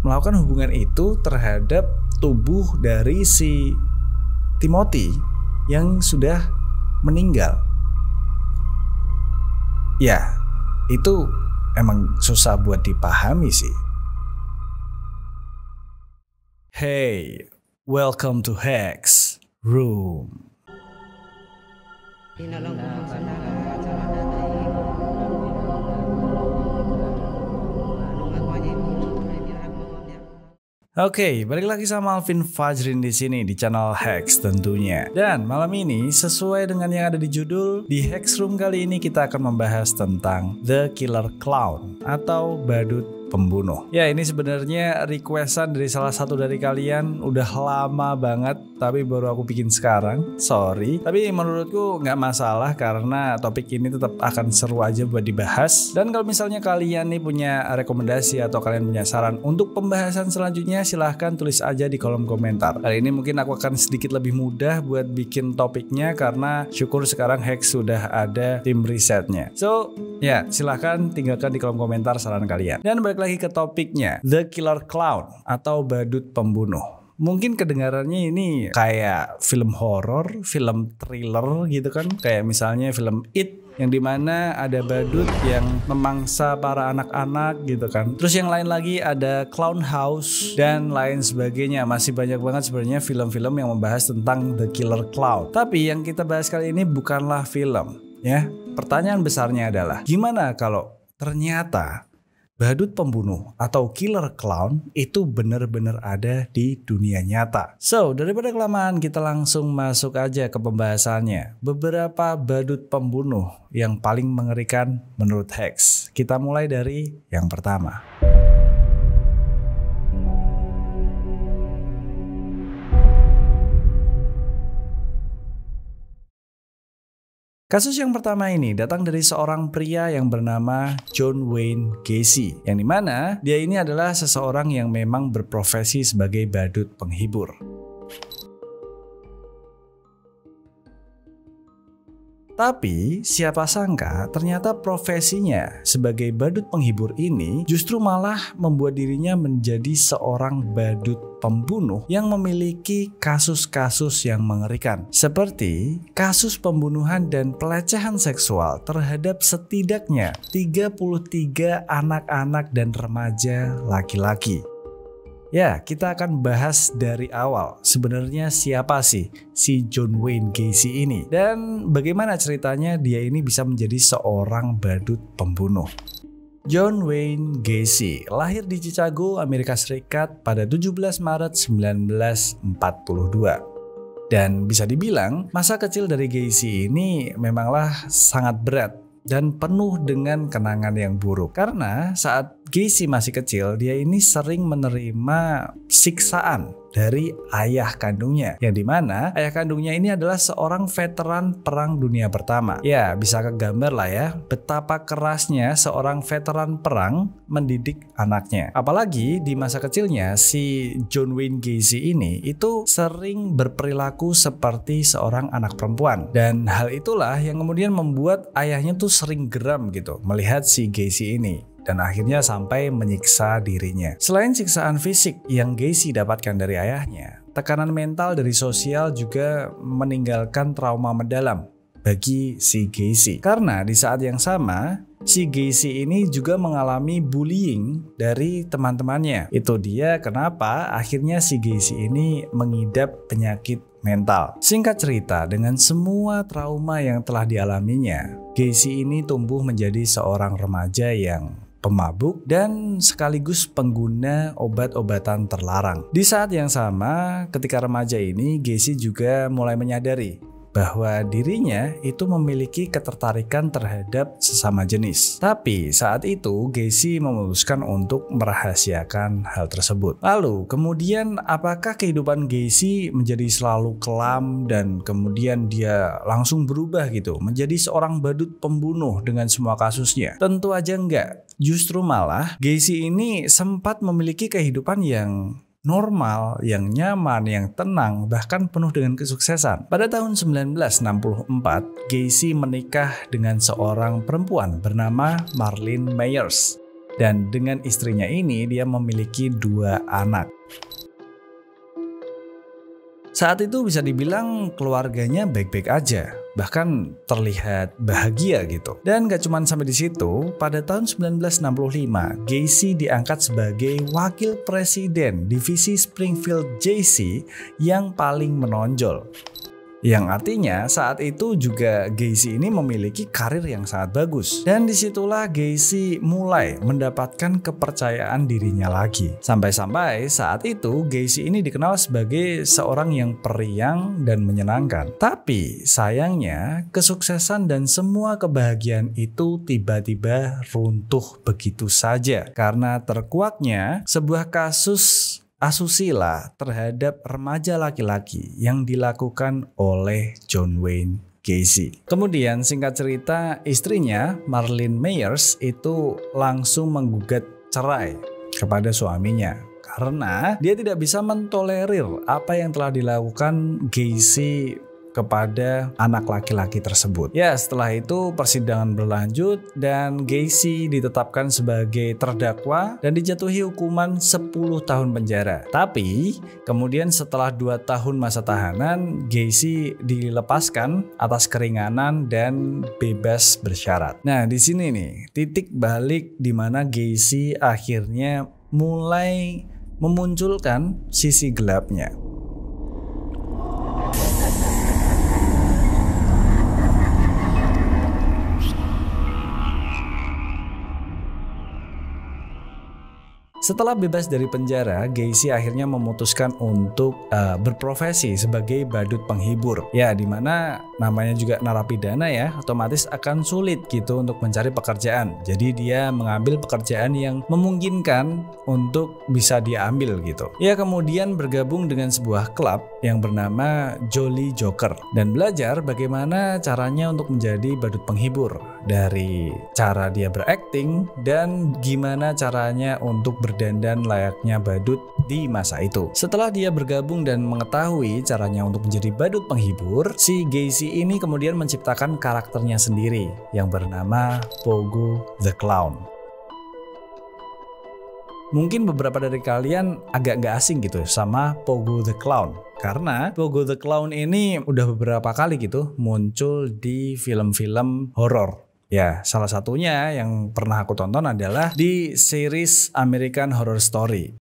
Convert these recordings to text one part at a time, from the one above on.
melakukan hubungan itu terhadap tubuh dari si Timothy yang sudah meninggal. Ya, itu emang susah buat dipahami sih. Hey, welcome to Hex Room. Oke, balik lagi sama Alvin Fajrin di sini di channel Hex tentunya. Dan malam ini sesuai dengan yang ada di judul, di Hex Room kali ini kita akan membahas tentang The Killer Clown atau badut pembunuh. Ya, ini sebenarnya requestan dari salah satu dari kalian, udah lama banget tapi baru aku bikin sekarang. Sorry, tapi menurutku nggak masalah karena topik ini tetap akan seru aja buat dibahas. Dan kalau misalnya kalian nih punya rekomendasi atau kalian punya saran untuk pembahasan selanjutnya, silahkan tulis aja di kolom komentar. Kali ini mungkin aku akan sedikit lebih mudah buat bikin topiknya karena syukur sekarang Hex sudah ada tim risetnya. So, ya silahkan tinggalkan di kolom komentar saran kalian. Dan balik lagi ke topiknya, The Killer Clown atau badut pembunuh. Mungkin kedengarannya ini kayak film horor, film thriller gitu kan, kayak misalnya film It yang dimana ada badut yang memangsa para anak-anak gitu kan. Terus yang lain lagi ada Clown House dan lain sebagainya. Masih banyak banget sebenarnya film-film yang membahas tentang The Killer Clown. Tapi yang kita bahas kali ini bukanlah film ya. Pertanyaan besarnya adalah gimana kalau ternyata badut pembunuh atau killer clown itu benar-benar ada di dunia nyata. So, daripada kelamaan kita langsung masuk aja ke pembahasannya. Beberapa badut pembunuh yang paling mengerikan menurut Hex. Kita mulai dari yang pertama. Kasus yang pertama ini datang dari seorang pria yang bernama John Wayne Gacy, yang dimana dia ini adalah seseorang yang memang berprofesi sebagai badut penghibur. Tapi siapa sangka ternyata profesinya sebagai badut penghibur ini justru malah membuat dirinya menjadi seorang badut pembunuh yang memiliki kasus-kasus yang mengerikan. Seperti kasus pembunuhan dan pelecehan seksual terhadap setidaknya 33 anak-anak dan remaja laki-laki. Ya, kita akan bahas dari awal. Sebenarnya siapa sih si John Wayne Gacy ini? Dan bagaimana ceritanya dia ini bisa menjadi seorang badut pembunuh? John Wayne Gacy lahir di Chicago, Amerika Serikat pada 17 Maret 1942. Dan bisa dibilang masa kecil dari Gacy ini memanglah sangat berat dan penuh dengan kenangan yang buruk. Karena saat Gacy masih kecil, dia ini sering menerima siksaan dari ayah kandungnya. Yang dimana ayah kandungnya ini adalah seorang veteran Perang Dunia Pertama. Ya, bisa kegambar lah ya betapa kerasnya seorang veteran perang mendidik anaknya. Apalagi di masa kecilnya si John Wayne Gacy ini itu sering berperilaku seperti seorang anak perempuan. Dan hal itulah yang kemudian membuat ayahnya tuh sering geram gitu melihat si Gacy ini. Dan akhirnya sampai menyiksa dirinya. Selain siksaan fisik yang Gacy dapatkan dari ayahnya, tekanan mental dari sosial juga meninggalkan trauma mendalam bagi si Gacy. Karena di saat yang sama, si Gacy ini juga mengalami bullying dari teman-temannya. Itu dia kenapa akhirnya si Gacy ini mengidap penyakit mental. Singkat cerita, dengan semua trauma yang telah dialaminya, Gacy ini tumbuh menjadi seorang remaja yang pemabuk dan sekaligus pengguna obat-obatan terlarang. Di saat yang sama, ketika remaja ini, Gacy juga mulai menyadari bahwa dirinya itu memiliki ketertarikan terhadap sesama jenis. Tapi saat itu Gacy memutuskan untuk merahasiakan hal tersebut. Lalu kemudian apakah kehidupan Gacy menjadi selalu kelam dan kemudian dia langsung berubah gitu menjadi seorang badut pembunuh dengan semua kasusnya? Tentu aja enggak. Justru malah Gacy ini sempat memiliki kehidupan yang normal, yang nyaman, yang tenang, bahkan penuh dengan kesuksesan. Pada tahun 1964, Gacy menikah dengan seorang perempuan bernama Marlene Myers. Dan dengan istrinya ini dia memiliki 2 anak. Saat itu bisa dibilang keluarganya baik-baik aja, bahkan terlihat bahagia gitu. Dan gak cuman sampai di situ, pada tahun 1965, Gacy diangkat sebagai wakil presiden divisi Springfield JC yang paling menonjol. Yang artinya saat itu juga Gacy ini memiliki karir yang sangat bagus. Dan disitulah Gacy mulai mendapatkan kepercayaan dirinya lagi. Sampai-sampai saat itu Gacy ini dikenal sebagai seorang yang periang dan menyenangkan. Tapi sayangnya kesuksesan dan semua kebahagiaan itu tiba-tiba runtuh begitu saja. Karena terkuaknya sebuah kasus asusila terhadap remaja laki-laki yang dilakukan oleh John Wayne Gacy. Kemudian singkat cerita, istrinya Marlene Myers itu langsung menggugat cerai kepada suaminya karena dia tidak bisa mentolerir apa yang telah dilakukan Gacy kepada anak laki-laki tersebut. Ya, setelah itu persidangan berlanjut dan Gacy ditetapkan sebagai terdakwa dan dijatuhi hukuman 10 tahun penjara. Tapi kemudian setelah 2 tahun masa tahanan, Gacy dilepaskan atas keringanan dan bebas bersyarat. Nah, di sini nih titik balik di mana Gacy akhirnya mulai memunculkan sisi gelapnya. Setelah bebas dari penjara, Gacy akhirnya memutuskan untuk berprofesi sebagai badut penghibur. Ya, dimana namanya juga narapidana ya, otomatis akan sulit gitu untuk mencari pekerjaan. Jadi dia mengambil pekerjaan yang memungkinkan untuk bisa dia ambil gitu. Ia kemudian bergabung dengan sebuah klub yang bernama Jolly Joker dan belajar bagaimana caranya untuk menjadi badut penghibur. Dari cara dia berakting dan gimana caranya untuk berdandan layaknya badut di masa itu. Setelah dia bergabung dan mengetahui caranya untuk menjadi badut penghibur, si Gacy ini kemudian menciptakan karakternya sendiri yang bernama Pogo the Clown. Mungkin beberapa dari kalian agak gak asing gitu sama Pogo the Clown, karena Pogo the Clown ini udah beberapa kali gitu muncul di film-film horor. Ya, salah satunya yang pernah aku tonton adalah di series American Horror Story.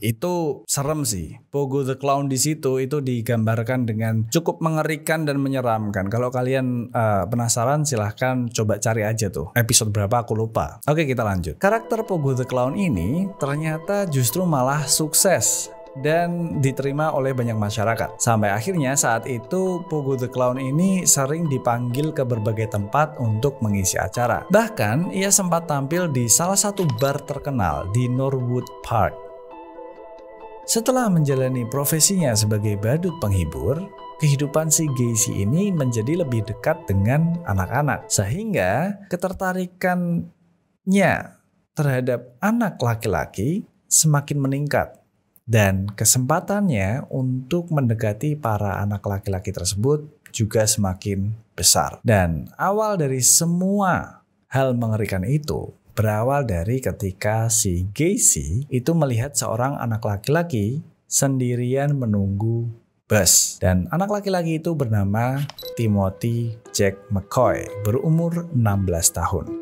Itu serem sih. Pogo the Clown di situ itu digambarkan dengan cukup mengerikan dan menyeramkan. Kalau kalian penasaran, silahkan coba cari aja tuh. Episode berapa aku lupa. Oke, kita lanjut. Karakter Pogo the Clown ini ternyata justru malah sukses dan diterima oleh banyak masyarakat. Sampai akhirnya saat itu Pogo the Clown ini sering dipanggil ke berbagai tempat untuk mengisi acara. Bahkan ia sempat tampil di salah satu bar terkenal di Norwood Park. Setelah menjalani profesinya sebagai badut penghibur, kehidupan si Gacy ini menjadi lebih dekat dengan anak-anak. Sehingga ketertarikannya terhadap anak laki-laki semakin meningkat. Dan kesempatannya untuk mendekati para anak laki-laki tersebut juga semakin besar. Dan awal dari semua hal mengerikan itu berawal dari ketika si Gacy itu melihat seorang anak laki-laki sendirian menunggu bus. Dan anak laki-laki itu bernama Timothy Jack McCoy, berumur 16 tahun.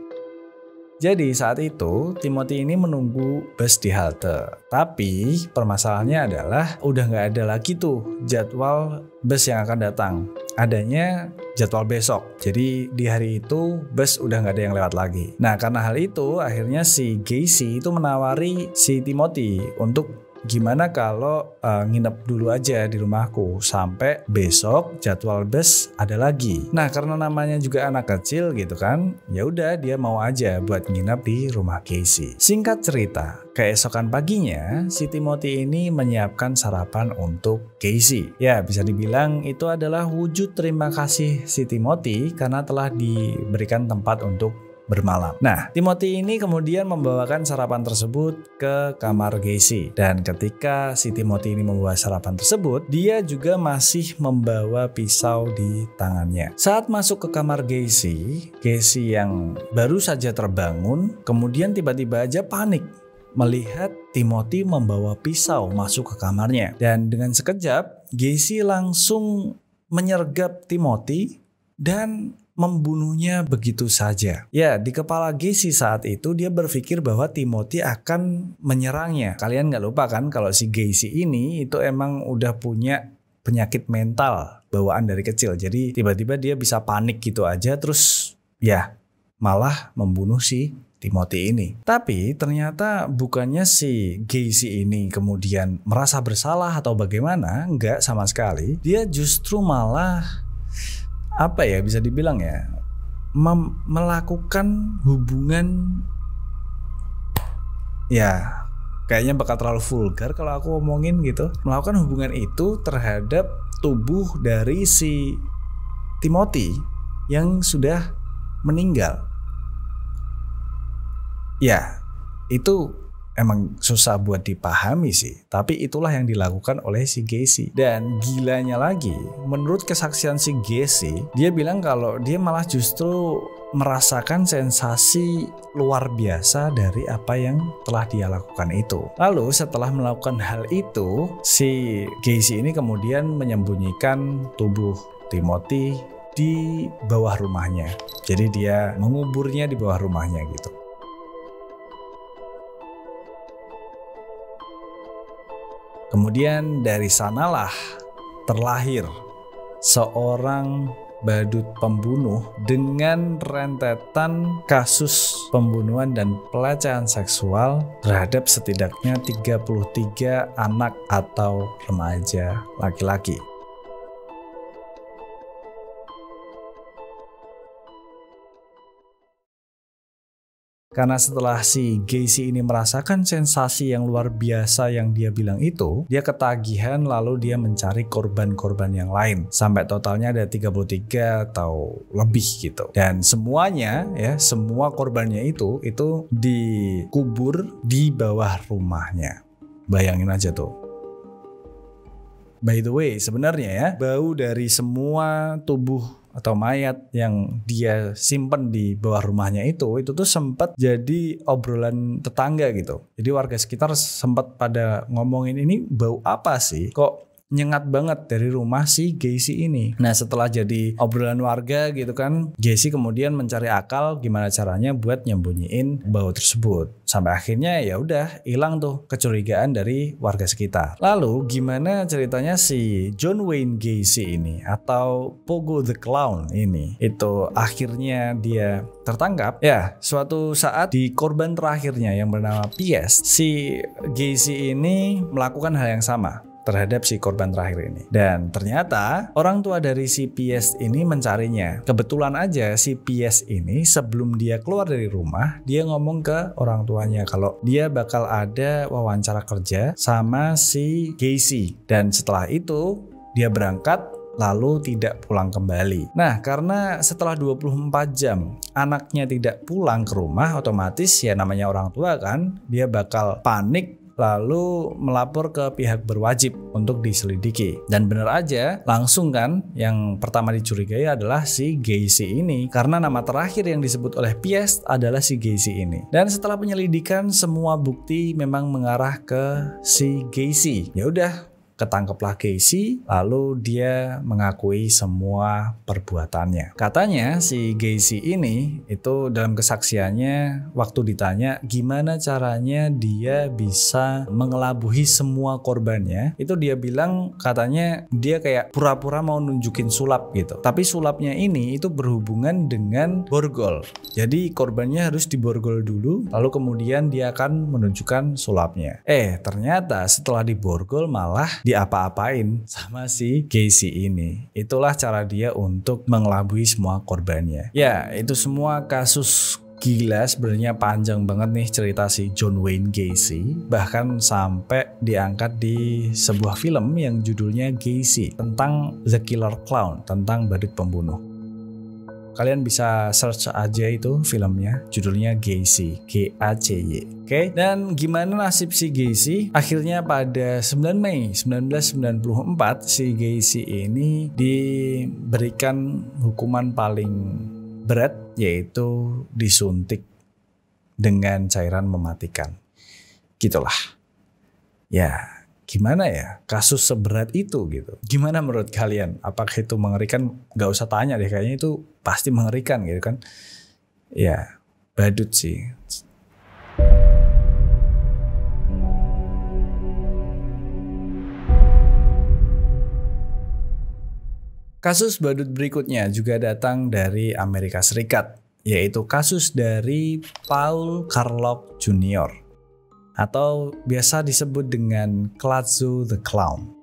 Jadi saat itu Timothy ini menunggu bus di halte. Tapi permasalahannya adalah udah nggak ada lagi tuh jadwal bus yang akan datang. Adanya jadwal besok. Jadi di hari itu bus udah nggak ada yang lewat lagi. Nah, karena hal itu akhirnya si Gacy itu menawari si Timothy untuk gimana kalau nginep dulu aja di rumahku sampai besok jadwal bus ada lagi. Nah, karena namanya juga anak kecil gitu kan, ya udah dia mau aja buat nginep di rumah Gacy. Singkat cerita, keesokan paginya si Timothy ini menyiapkan sarapan untuk Gacy. Ya, bisa dibilang itu adalah wujud terima kasih si Timothy karena telah diberikan tempat untuk bermalam. Nah, Timothy ini kemudian membawakan sarapan tersebut ke kamar Gacy. Dan ketika si Timothy ini membawa sarapan tersebut, dia juga masih membawa pisau di tangannya. Saat masuk ke kamar Gacy yang baru saja terbangun, kemudian tiba-tiba aja panik melihat Timothy membawa pisau masuk ke kamarnya. Dan dengan sekejap, Gacy langsung menyergap Timothy dan membunuhnya begitu saja. Ya, di kepala Gacy saat itu dia berpikir bahwa Timothy akan menyerangnya. Kalian gak lupa kan kalau si Gacy ini itu emang udah punya penyakit mental bawaan dari kecil. Jadi tiba-tiba dia bisa panik gitu aja terus ya malah membunuh si Timothy ini. Tapi ternyata bukannya si Gacy ini kemudian merasa bersalah atau bagaimana, enggak sama sekali. Dia justru malah apa ya, bisa dibilang ya, melakukan hubungan, ya kayaknya bakal terlalu vulgar kalau aku ngomongin gitu. Melakukan hubungan itu terhadap tubuh dari si Timothy yang sudah meninggal. Ya, itu emang susah buat dipahami sih. Tapi itulah yang dilakukan oleh si Gacy. Dan gilanya lagi, menurut kesaksian si Gacy, dia bilang kalau dia malah justru merasakan sensasi luar biasa dari apa yang telah dia lakukan itu. Lalu setelah melakukan hal itu, si Gacy ini kemudian menyembunyikan tubuh Timothy di bawah rumahnya. Jadi dia menguburnya di bawah rumahnya gitu. Kemudian dari sanalah terlahir seorang badut pembunuh dengan rentetan kasus pembunuhan dan pelecehan seksual terhadap setidaknya 33 anak atau remaja laki-laki. Karena setelah si Gacy ini merasakan sensasi yang luar biasa yang dia bilang itu, dia ketagihan lalu dia mencari korban-korban yang lain. Sampai totalnya ada 33 atau lebih gitu. Dan semuanya ya, semua korbannya itu dikubur di bawah rumahnya. Bayangin aja tuh. By the way, sebenarnya ya, bau dari semua tubuh atau mayat yang dia simpen di bawah rumahnya itu tuh sempat jadi obrolan tetangga gitu. Jadi warga sekitar sempat pada ngomongin, ini bau apa sih? Kok nyengat banget dari rumah si Gacy ini. Nah, setelah jadi obrolan warga gitu kan, Gacy kemudian mencari akal gimana caranya buat nyembunyiin bau tersebut. Sampai akhirnya ya udah hilang tuh kecurigaan dari warga sekitar. Lalu gimana ceritanya si John Wayne Gacy ini atau Pogo the Clown ini itu akhirnya dia tertangkap? Ya, suatu saat di korban terakhirnya yang bernama P.S., si Gacy ini melakukan hal yang sama terhadap si korban terakhir ini. Dan ternyata orang tua dari si P.S. ini mencarinya. Kebetulan aja si P.S. ini sebelum dia keluar dari rumah, dia ngomong ke orang tuanya kalau dia bakal ada wawancara kerja sama si Gacy. Dan setelah itu dia berangkat lalu tidak pulang kembali. Nah, karena setelah 24 jam anaknya tidak pulang ke rumah, otomatis ya namanya orang tua kan, dia bakal panik lalu melapor ke pihak berwajib untuk diselidiki. Dan benar aja, langsung kan yang pertama dicurigai adalah si Gacy ini, karena nama terakhir yang disebut oleh P.S. adalah si Gacy ini. Dan setelah penyelidikan, semua bukti memang mengarah ke si Gacy. Ya udah, ketangkeplah Gacy, lalu dia mengakui semua perbuatannya. Katanya si Gacy ini itu dalam kesaksiannya waktu ditanya gimana caranya dia bisa mengelabuhi semua korbannya, itu dia bilang katanya dia kayak pura-pura mau nunjukin sulap gitu. Tapi sulapnya ini itu berhubungan dengan borgol. Jadi korbannya harus diborgol dulu, lalu kemudian dia akan menunjukkan sulapnya. Ternyata setelah diborgol malah diapa-apain sama si Gacy ini. Itulah cara dia untuk mengelabui semua korbannya. Ya, itu semua kasus gila, sebenarnya panjang banget nih cerita si John Wayne Gacy. Bahkan sampai diangkat di sebuah film yang judulnya Gacy, tentang The Killer Clown, tentang badut pembunuh. Kalian bisa search aja itu filmnya, judulnya Gacy, G-A-C-Y. Oke, dan gimana nasib si Gacy? Akhirnya pada 9 Mei 1994 si Gacy ini diberikan hukuman paling berat, yaitu disuntik dengan cairan mematikan. Gitulah. Ya, gimana ya kasus seberat itu gitu. Gimana menurut kalian? Apakah itu mengerikan? Gak usah tanya deh, kayaknya itu pasti mengerikan gitu kan. Ya, badut sih. Kasus badut berikutnya juga datang dari Amerika Serikat, yaitu kasus dari Paul Carlock Jr. atau biasa disebut dengan Clatzo the Clown.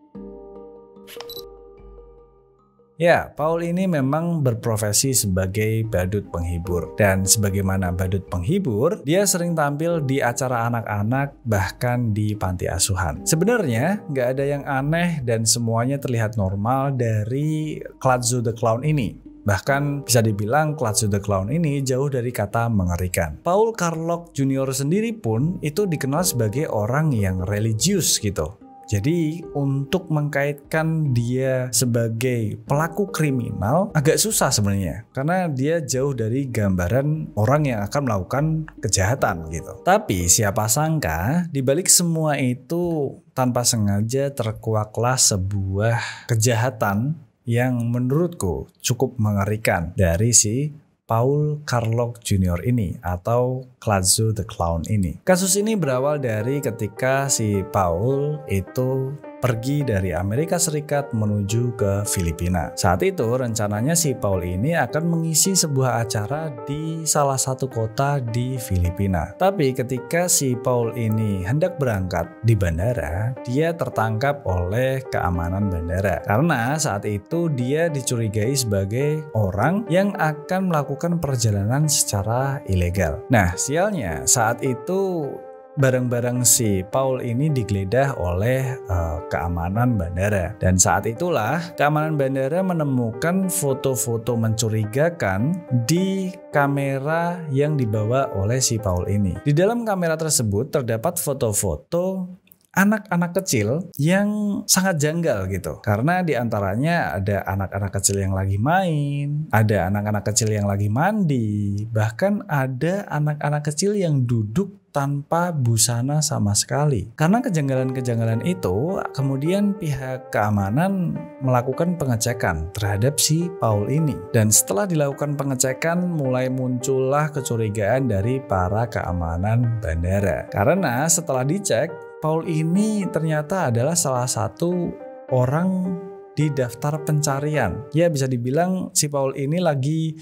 Ya, Paul ini memang berprofesi sebagai badut penghibur. Dan sebagaimana badut penghibur, dia sering tampil di acara anak-anak, bahkan di panti asuhan. Sebenarnya, nggak ada yang aneh dan semuanya terlihat normal dari Clatzo the Clown ini. Bahkan bisa dibilang Clatzo the Clown ini jauh dari kata mengerikan. Paul Carlock Jr. sendiri pun itu dikenal sebagai orang yang religius gitu. Jadi untuk mengkaitkan dia sebagai pelaku kriminal agak susah sebenarnya. Karena dia jauh dari gambaran orang yang akan melakukan kejahatan gitu. Tapi siapa sangka dibalik semua itu tanpa sengaja terkuaklah sebuah kejahatan yang menurutku cukup mengerikan dari si Paul Carlock Jr. ini atau Clatzo the Clown ini. Kasus ini berawal dari ketika si Paul itu pergi dari Amerika Serikat menuju ke Filipina. Saat itu rencananya si Paul ini akan mengisi sebuah acara di salah satu kota di Filipina. Tapi ketika si Paul ini hendak berangkat di bandara, dia tertangkap oleh keamanan bandara. Karena saat itu dia dicurigai sebagai orang yang akan melakukan perjalanan secara ilegal. Nah, sialnya saat itu barang-barang si Paul ini digeledah oleh keamanan bandara. Dan saat itulah keamanan bandara menemukan foto-foto mencurigakan di kamera yang dibawa oleh si Paul ini. Di dalam kamera tersebut terdapat foto-foto anak-anak kecil yang sangat janggal gitu. Karena diantaranya ada anak-anak kecil yang lagi main, ada anak-anak kecil yang lagi mandi, bahkan ada anak-anak kecil yang duduk tanpa busana sama sekali. Karena kejanggalan-kejanggalan itu, kemudian pihak keamanan melakukan pengecekan terhadap si Paul ini. Dan setelah dilakukan pengecekan, mulai muncullah kecurigaan dari para keamanan bandara. Karena setelah dicek, Paul ini ternyata adalah salah satu orang di daftar pencarian. Ya, bisa dibilang si Paul ini lagi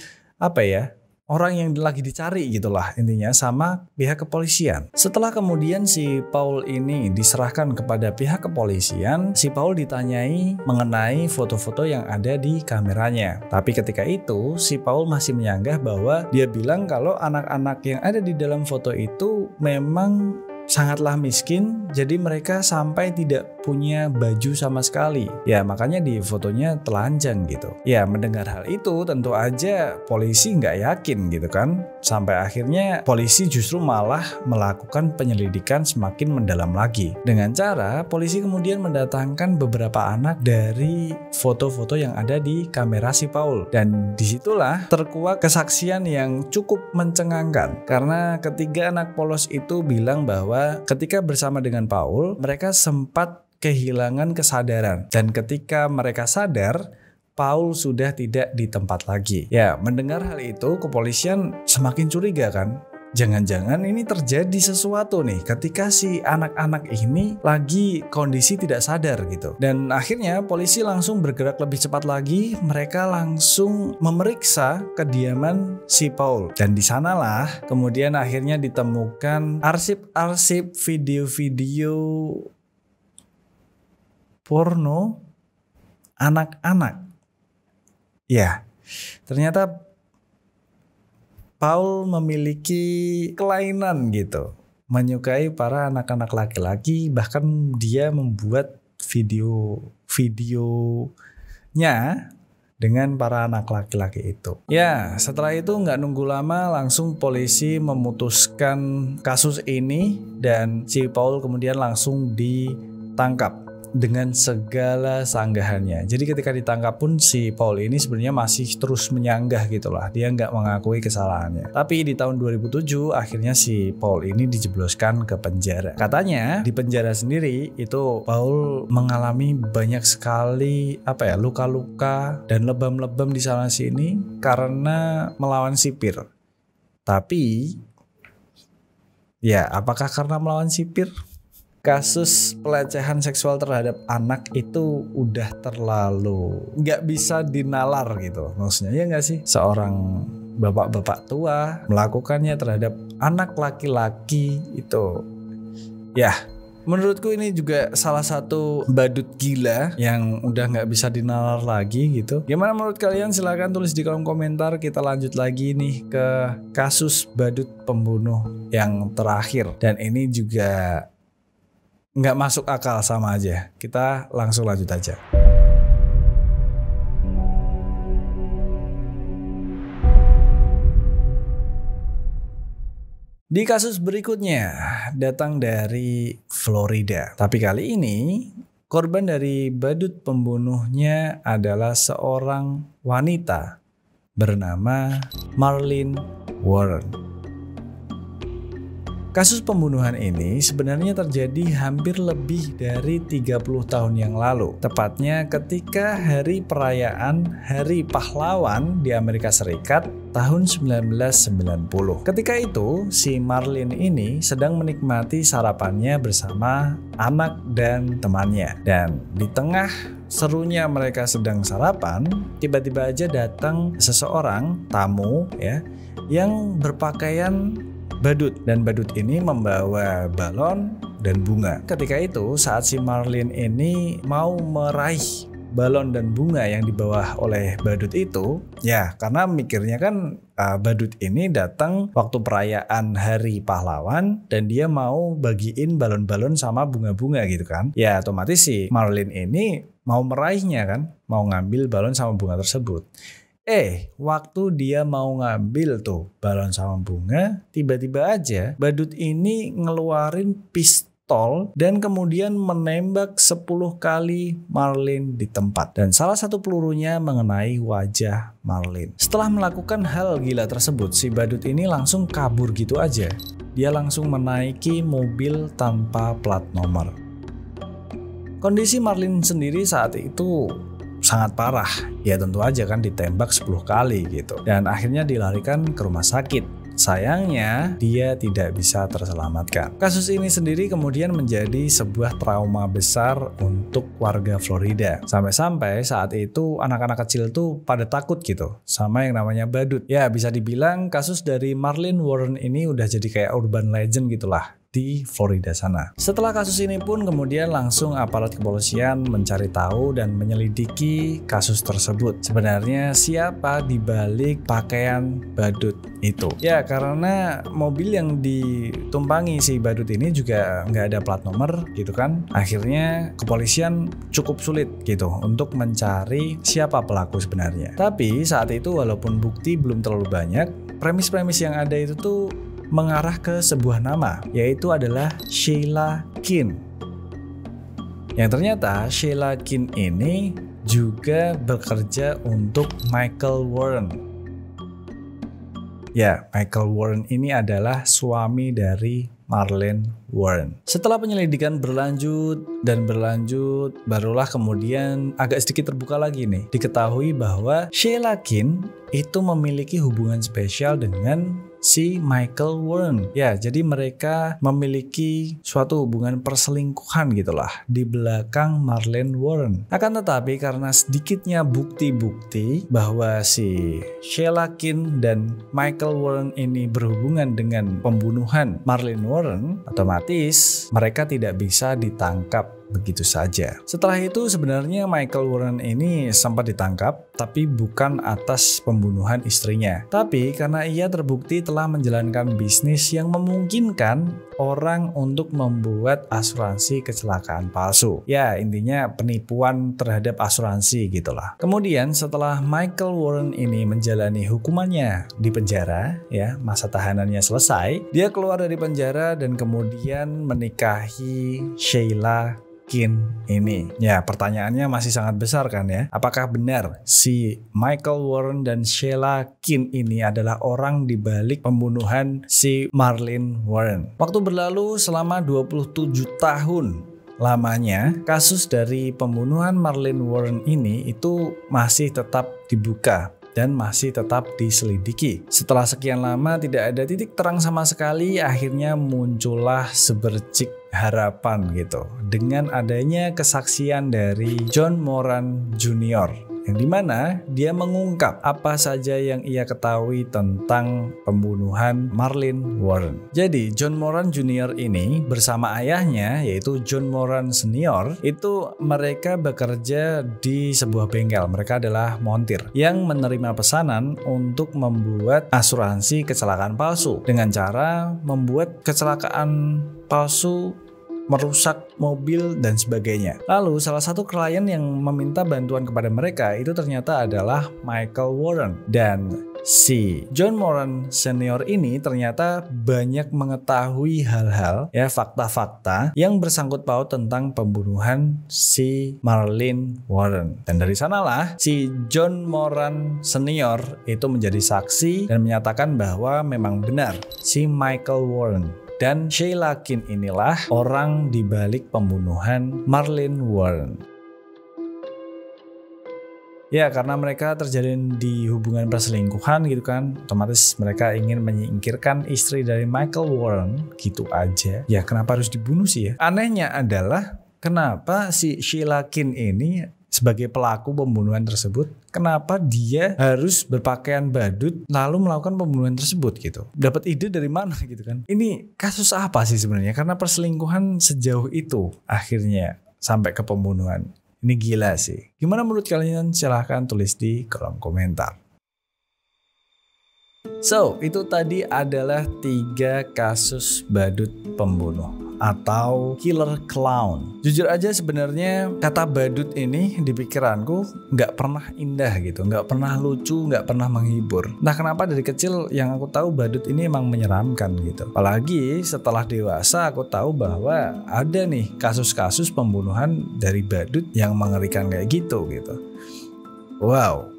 orang yang lagi dicari gitulah intinya sama pihak kepolisian. Setelah kemudian si Paul ini diserahkan kepada pihak kepolisian, si Paul ditanyai mengenai foto-foto yang ada di kameranya. Tapi ketika itu si Paul masih menyanggah bahwa dia bilang kalau anak-anak yang ada di dalam foto itu memang sangatlah miskin, jadi mereka sampai tidak punya baju sama sekali. Ya, makanya di fotonya telanjang gitu. Ya, mendengar hal itu tentu aja polisi nggak yakin gitu kan. Sampai akhirnya polisi justru malah melakukan penyelidikan semakin mendalam lagi. Dengan cara polisi kemudian mendatangkan beberapa anak dari foto-foto yang ada di kamera si Paul. Dan disitulah terkuak kesaksian yang cukup mencengangkan. Karena ketiga anak polos itu bilang bahwa ketika bersama dengan Paul, mereka sempat kehilangan kesadaran. Dan ketika mereka sadar, Paul sudah tidak di tempat lagi. Ya, mendengar hal itu, kepolisian semakin curiga kan. Jangan-jangan ini terjadi sesuatu nih ketika si anak-anak ini lagi kondisi tidak sadar gitu. Dan akhirnya polisi langsung bergerak lebih cepat lagi. Mereka langsung memeriksa kediaman si Paul. Dan di sanalah kemudian akhirnya ditemukan arsip-arsip video-video porno anak-anak. Ya, ternyata Paul memiliki kelainan gitu, menyukai para anak-anak laki-laki, bahkan dia membuat videonya dengan para anak laki-laki itu. Ya, setelah itu nggak nunggu lama langsung polisi memutuskan kasus ini dan si Paul kemudian langsung ditangkap dengan segala sanggahannya. Jadi ketika ditangkap pun si Paul ini sebenarnya masih terus menyanggah gitulah. Dia nggak mengakui kesalahannya. Tapi di tahun 2007 akhirnya si Paul ini dijebloskan ke penjara. Katanya di penjara sendiri itu Paul mengalami banyak sekali luka-luka dan lebam-lebam di sana sini karena melawan sipir. Tapi ya, apakah karena melawan sipir? Kasus pelecehan seksual terhadap anak itu udah terlalu nggak bisa dinalar gitu, maksudnya ya nggak sih, seorang bapak-bapak tua melakukannya terhadap anak laki-laki itu. Ya, menurutku ini juga salah satu badut gila yang udah nggak bisa dinalar lagi gitu. Gimana menurut kalian? Silahkan tulis di kolom komentar. Kita lanjut lagi nih ke kasus badut pembunuh yang terakhir, dan ini juga nggak masuk akal, sama aja. Kita langsung lanjut aja. Di kasus berikutnya datang dari Florida. Tapi kali ini korban dari badut pembunuhnya adalah seorang wanita bernama Marlene Warren. Kasus pembunuhan ini sebenarnya terjadi hampir lebih dari 30 tahun yang lalu. Tepatnya ketika hari perayaan Hari Pahlawan di Amerika Serikat tahun 1990. Ketika itu, si Marlene ini sedang menikmati sarapannya bersama anak dan temannya. Dan di tengah serunya mereka sedang sarapan, tiba-tiba aja datang seseorang tamu ya yang berpakaian badut, dan badut ini membawa balon dan bunga. Ketika itu saat si Marlene ini mau meraih balon dan bunga yang dibawa oleh badut itu, ya karena mikirnya kan badut ini datang waktu perayaan Hari Pahlawan dan dia mau bagiin balon-balon sama bunga-bunga gitu kan. Ya otomatis si Marlene ini mau meraihnya kan, mau ngambil balon sama bunga tersebut. Waktu dia mau ngambil tuh balon sama bunga, tiba-tiba aja badut ini ngeluarin pistol dan kemudian menembak 10 kali Marlene di tempat. Dan salah satu pelurunya mengenai wajah Marlene. Setelah melakukan hal gila tersebut, si badut ini langsung kabur gitu aja. Dia langsung menaiki mobil tanpa plat nomor. Kondisi Marlene sendiri saat itu sangat parah, ya tentu aja kan ditembak 10 kali gitu, dan akhirnya dilarikan ke rumah sakit. Sayangnya dia tidak bisa terselamatkan. Kasus ini sendiri kemudian menjadi sebuah trauma besar untuk warga Florida. Sampai-sampai saat itu anak-anak kecil tuh pada takut gitu sama yang namanya badut. Ya bisa dibilang kasus dari Marlene Warren ini udah jadi kayak urban legend gitulah di Florida sana. Setelah kasus ini pun kemudian langsung aparat kepolisian mencari tahu dan menyelidiki kasus tersebut. Sebenarnya siapa di balik pakaian badut itu? Ya karena mobil yang ditumpangi si badut ini juga nggak ada plat nomor gitu kan. Akhirnya kepolisian cukup sulit gitu untuk mencari siapa pelaku sebenarnya. Tapi saat itu walaupun bukti belum terlalu banyak, premis-premis yang ada itu tuh mengarah ke sebuah nama, yaitu adalah Sheila Kin. Yang ternyata Sheila Kin ini juga bekerja untuk Michael Warren. Ya, Michael Warren ini adalah suami dari Marlene Warren. Setelah penyelidikan berlanjut, barulah kemudian agak sedikit terbuka lagi nih. Diketahui bahwa Sheila Kin itu memiliki hubungan spesial dengan si Michael Warren. Ya, jadi mereka memiliki suatu hubungan perselingkuhan gitulah di belakang Marlene Warren. Akan tetapi karena sedikitnya bukti-bukti bahwa si Sheila Kin dan Michael Warren ini berhubungan dengan pembunuhan Marlene Warren, otomatis mereka tidak bisa ditangkap begitu saja. Setelah itu sebenarnya Michael Warren ini sempat ditangkap, tapi bukan atas pembunuhan istrinya, tapi karena ia terbukti telah menjalankan bisnis yang memungkinkan orang untuk membuat asuransi kecelakaan palsu. Ya, intinya penipuan terhadap asuransi gitulah. Kemudian setelah Michael Warren ini menjalani hukumannya di penjara, ya, masa tahanannya selesai, dia keluar dari penjara dan kemudian menikahi Sheila Kin ini. Ya, pertanyaannya masih sangat besar kan ya. Apakah benar si Michael Warren dan Sheila Kin ini adalah orang di balik pembunuhan si Marilyn Warren? Waktu berlalu selama 27 tahun lamanya, kasus dari pembunuhan Marilyn Warren ini itu masih tetap dibuka dan masih tetap diselidiki. Setelah sekian lama tidak ada titik terang sama sekali, akhirnya muncullah sebercik harapan gitu dengan adanya kesaksian dari John Moran Jr. yang dimana dia mengungkap apa saja yang ia ketahui tentang pembunuhan Marilyn Warren. Jadi John Moran Jr. ini bersama ayahnya yaitu John Moran Senior itu mereka bekerja di sebuah bengkel. Mereka adalah montir yang menerima pesanan untuk membuat asuransi kecelakaan palsu dengan cara membuat kecelakaan palsu, merusak mobil dan sebagainya. Lalu salah satu klien yang meminta bantuan kepada mereka itu ternyata adalah Michael Warren, dan si John Moran Senior ini ternyata banyak mengetahui hal-hal ya, fakta-fakta yang bersangkut paut tentang pembunuhan si Marilyn Warren. Dan dari sanalah si John Moran Senior itu menjadi saksi dan menyatakan bahwa memang benar si Michael Warren dan Sheila Kin inilah orang di balik pembunuhan Marilyn Warren. Ya, karena mereka terjalin di hubungan perselingkuhan gitu kan, otomatis mereka ingin menyingkirkan istri dari Michael Warren gitu aja. Ya, kenapa harus dibunuh sih ya? Anehnya adalah kenapa si Sheila Kin ini sebagai pelaku pembunuhan tersebut, kenapa dia harus berpakaian badut lalu melakukan pembunuhan tersebut gitu? Dapat ide dari mana gitu kan? Ini kasus apa sih sebenarnya? Karena perselingkuhan sejauh itu akhirnya sampai ke pembunuhan. Ini gila sih. Gimana menurut kalian? Silahkan tulis di kolom komentar. So, itu tadi adalah 3 kasus badut pembunuh atau killer clown. Jujur aja sebenarnya kata badut ini di pikiranku nggak pernah indah gitu, nggak pernah lucu, nggak pernah menghibur. Nah, kenapa dari kecil yang aku tahu badut ini emang menyeramkan gitu. Apalagi setelah dewasa aku tahu bahwa ada nih kasus-kasus pembunuhan dari badut yang mengerikan kayak gitu. Wow.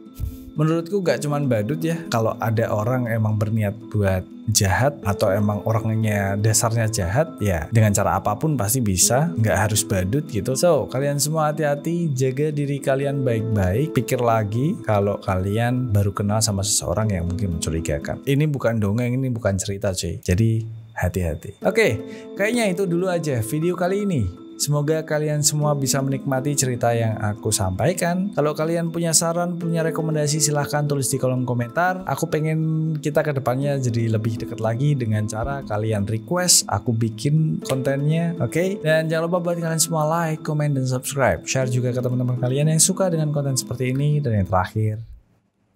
Menurutku gak cuman badut ya, kalau ada orang emang berniat buat jahat atau emang orangnya dasarnya jahat, ya dengan cara apapun pasti bisa, gak harus badut gitu. So, kalian semua hati-hati, jaga diri kalian baik-baik, pikir lagi kalau kalian baru kenal sama seseorang yang mungkin mencurigakan. Ini bukan dongeng, ini bukan cerita cuy, jadi hati-hati. Oke, kayaknya itu dulu aja video kali ini. Semoga kalian semua bisa menikmati cerita yang aku sampaikan. Kalau kalian punya saran, punya rekomendasi, silahkan tulis di kolom komentar. Aku pengen kita ke depannya jadi lebih dekat lagi dengan cara kalian request, aku bikin kontennya, oke? Dan jangan lupa buat kalian semua like, comment, dan subscribe. Share juga ke teman-teman kalian yang suka dengan konten seperti ini. Dan yang terakhir,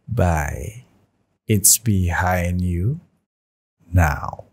bye. It's behind you now.